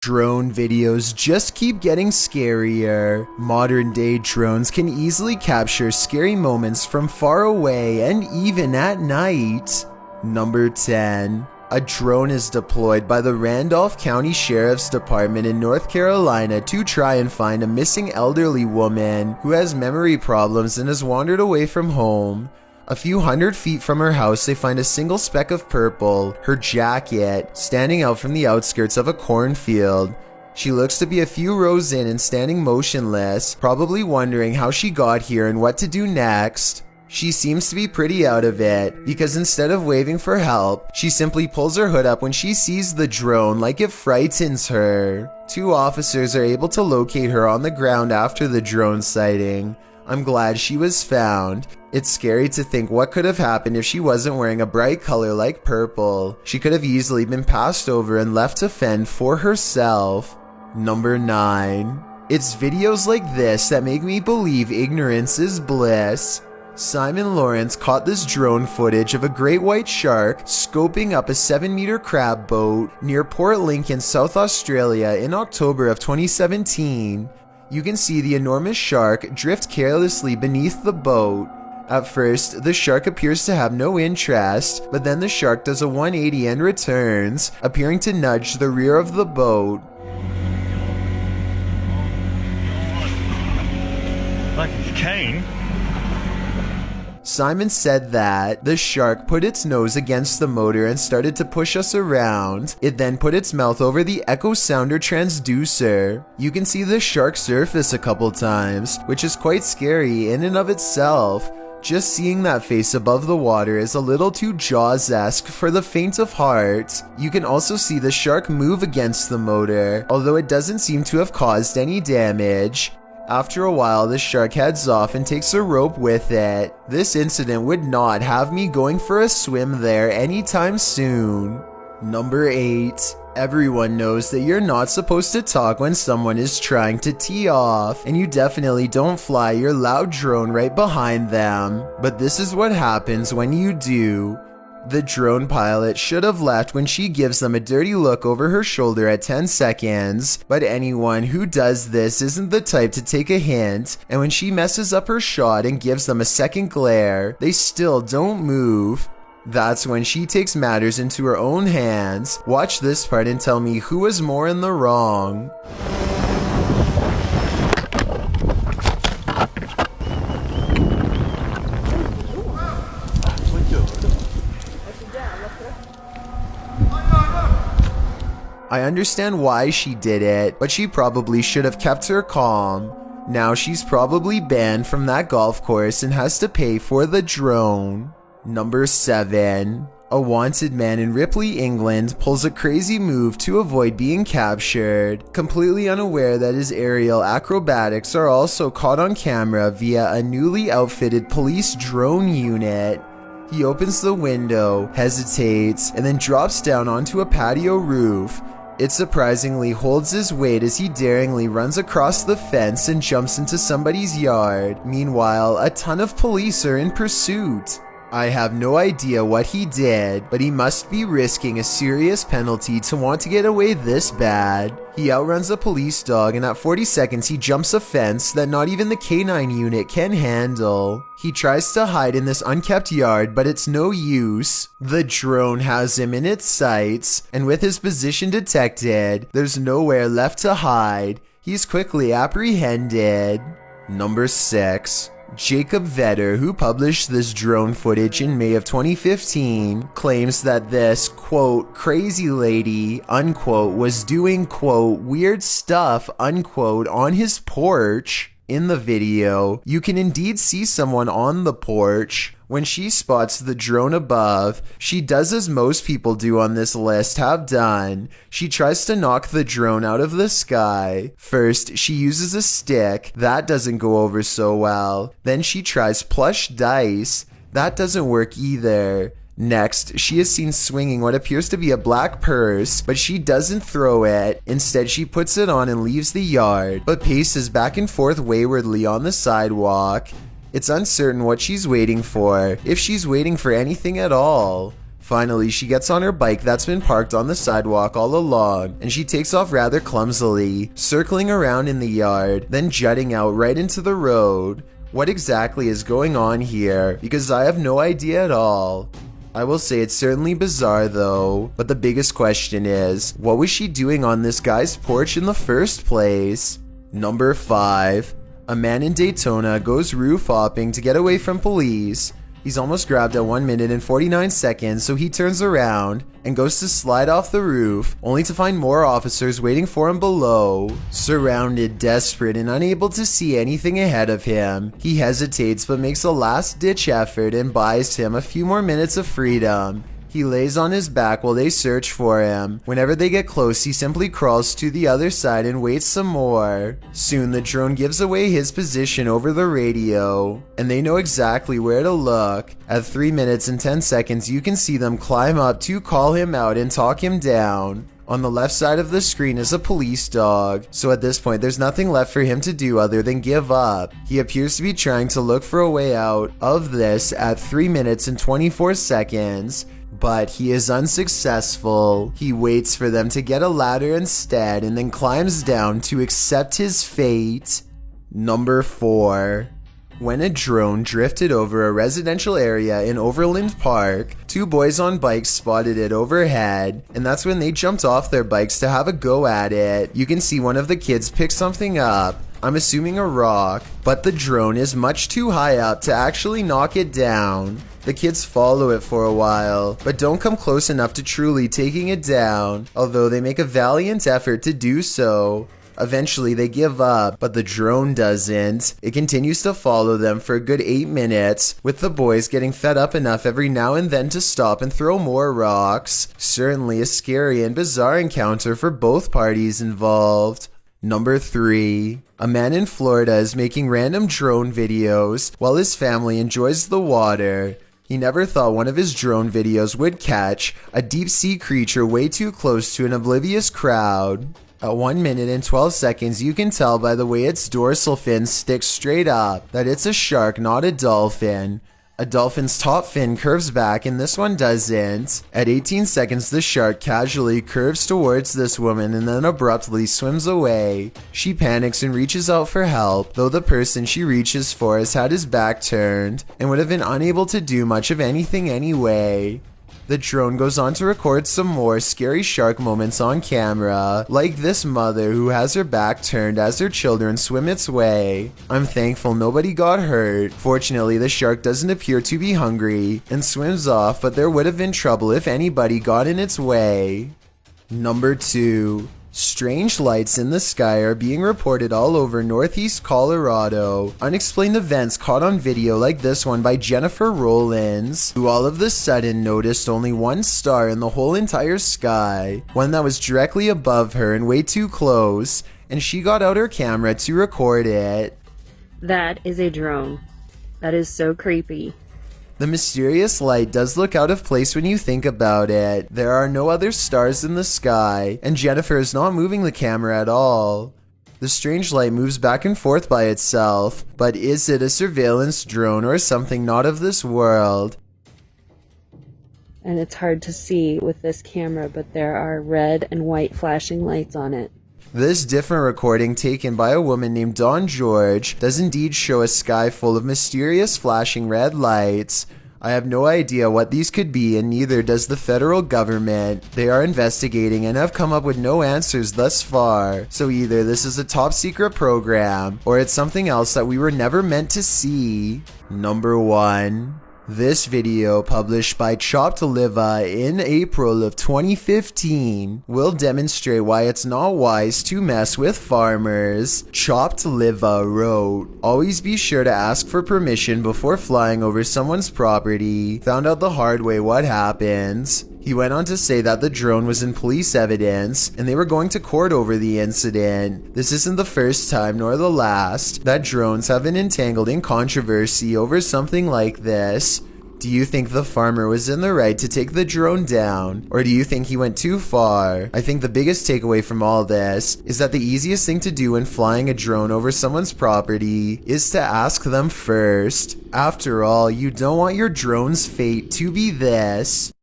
Drone videos just keep getting scarier. Modern day drones can easily capture scary moments from far away and even at night. Number 10. A drone is deployed by the Randolph County Sheriff's Department in North Carolina to try and find a missing elderly woman who has memory problems and has wandered away from home. A few hundred feet from her house, they find a single speck of purple, her jacket, standing out from the outskirts of a cornfield. She looks to be a few rows in and standing motionless, probably wondering how she got here and what to do next. She seems to be pretty out of it, because instead of waving for help, she simply pulls her hood up when she sees the drone like it frightens her. Two officers are able to locate her on the ground after the drone sighting. I'm glad she was found. It's scary to think what could have happened if she wasn't wearing a bright color like purple. She could have easily been passed over and left to fend for herself. Number 9. It's videos like this that make me believe ignorance is bliss. Simon Lawrence caught this drone footage of a great white shark scoping up a 7-meter crab boat near Port Lincoln, South Australia in October of 2017. You can see the enormous shark drift carelessly beneath the boat. At first, the shark appears to have no interest, but then the shark does a 180 and returns, appearing to nudge the rear of the boat. Like it's Kane. Simon said that the shark put its nose against the motor and started to push us around. It then put its mouth over the echo sounder transducer. You can see the shark surface a couple times, which is quite scary in and of itself. Just seeing that face above the water is a little too Jaws-esque for the faint of heart. You can also see the shark move against the motor, although it doesn't seem to have caused any damage. After a while, the shark heads off and takes a rope with it. This incident would not have me going for a swim there anytime soon. Number 8. Everyone knows that you're not supposed to talk when someone is trying to tee off, and you definitely don't fly your loud drone right behind them. But this is what happens when you do. The drone pilot should have left when she gives them a dirty look over her shoulder at 10 seconds, but anyone who does this isn't the type to take a hint, and when she messes up her shot and gives them a second glare, they still don't move. That's when she takes matters into her own hands. Watch this part and tell me who was more in the wrong. I understand why she did it, but she probably should have kept her calm. Now she's probably banned from that golf course and has to pay for the drone. Number 7. A wanted man in Ripley, England pulls a crazy move to avoid being captured, completely unaware that his aerial acrobatics are also caught on camera via a newly outfitted police drone unit. He opens the window, hesitates, and then drops down onto a patio roof. It surprisingly holds his weight as he daringly runs across the fence and jumps into somebody's yard. Meanwhile, a ton of police are in pursuit. I have no idea what he did, but he must be risking a serious penalty to want to get away this bad. He outruns a police dog, and at 40 seconds he jumps a fence that not even the K9 unit can handle. He tries to hide in this unkept yard, but it's no use. The drone has him in its sights, and with his position detected, there's nowhere left to hide. He's quickly apprehended. Number 6. Jacob Vetter, who published this drone footage in May of 2015, claims that this, quote, crazy lady, unquote, was doing, quote, weird stuff, unquote, on his porch. In the video, you can indeed see someone on the porch. When she spots the drone above, she does as most people do on this list have done. She tries to knock the drone out of the sky. First, she uses a stick. That doesn't go over so well. Then she tries plush dice. That doesn't work either. Next, she is seen swinging what appears to be a black purse, but she doesn't throw it. Instead, she puts it on and leaves the yard, but paces back and forth waywardly on the sidewalk. It's uncertain what she's waiting for, if she's waiting for anything at all. Finally, she gets on her bike that's been parked on the sidewalk all along, and she takes off rather clumsily, circling around in the yard, then jutting out right into the road. What exactly is going on here? Because I have no idea at all. I will say it's certainly bizarre though, but the biggest question is, what was she doing on this guy's porch in the first place? Number 5. A man in Daytona goes roof hopping to get away from police. He's almost grabbed at 1 minute and 49 seconds, so he turns around and goes to slide off the roof, only to find more officers waiting for him below. Surrounded, desperate, and unable to see anything ahead of him, he hesitates but makes a last-ditch effort and buys him a few more minutes of freedom. He lays on his back while they search for him. Whenever they get close, he simply crawls to the other side and waits some more. Soon, the drone gives away his position over the radio, and they know exactly where to look. At 3 minutes and 10 seconds, you can see them climb up to call him out and talk him down. On the left side of the screen is a police dog, so at this point there's nothing left for him to do other than give up. He appears to be trying to look for a way out of this at 3 minutes and 24 seconds. But he is unsuccessful. He waits for them to get a ladder instead and then climbs down to accept his fate. Number 4. When a drone drifted over a residential area in Overland Park, 2 boys on bikes spotted it overhead, and that's when they jumped off their bikes to have a go at it. You can see one of the kids pick something up, I'm assuming a rock, but the drone is much too high up to actually knock it down. The kids follow it for a while, but don't come close enough to truly taking it down, although they make a valiant effort to do so. Eventually they give up, but the drone doesn't. It continues to follow them for a good 8 minutes, with the boys getting fed up enough every now and then to stop and throw more rocks. Certainly a scary and bizarre encounter for both parties involved. Number 3. A man in Florida is making random drone videos while his family enjoys the water. He never thought one of his drone videos would catch a deep-sea creature way too close to an oblivious crowd. At 1 minute and 12 seconds, you can tell by the way its dorsal fin sticks straight up that it's a shark, not a dolphin. A dolphin's top fin curves back and this one doesn't. At 18 seconds, the shark casually curves towards this woman and then abruptly swims away. She panics and reaches out for help, though the person she reaches for has had his back turned and would have been unable to do much of anything anyway. The drone goes on to record some more scary shark moments on camera, like this mother who has her back turned as her children swim its way. I'm thankful nobody got hurt. Fortunately, the shark doesn't appear to be hungry and swims off, but there would have been trouble if anybody got in its way. Number 2. Strange lights in the sky are being reported all over northeast Colorado. Unexplained events caught on video like this one by Jennifer Rollins, who all of a sudden noticed only one star in the whole entire sky, one that was directly above her and way too close, and she got out her camera to record it. That is a drone. That is so creepy. The mysterious light does look out of place when you think about it. There are no other stars in the sky, and Jennifer is not moving the camera at all. The strange light moves back and forth by itself, but is it a surveillance drone or something not of this world? And it's hard to see with this camera, but there are red and white flashing lights on it. This different recording taken by a woman named Dawn George does indeed show a sky full of mysterious flashing red lights. I have no idea what these could be, and neither does the federal government. They are investigating and have come up with no answers thus far. So either this is a top secret program, or it's something else that we were never meant to see. Number 1. This video, published by Chopped Liva in April of 2015, will demonstrate why it's not wise to mess with farmers. Chopped Liva wrote, "Always be sure to ask for permission before flying over someone's property. Found out the hard way what happens." He went on to say that the drone was in police evidence and they were going to court over the incident. This isn't the first time nor the last that drones have been entangled in controversy over something like this. Do you think the farmer was in the right to take the drone down, or do you think he went too far? I think the biggest takeaway from all this is that the easiest thing to do when flying a drone over someone's property is to ask them first. After all, you don't want your drone's fate to be this.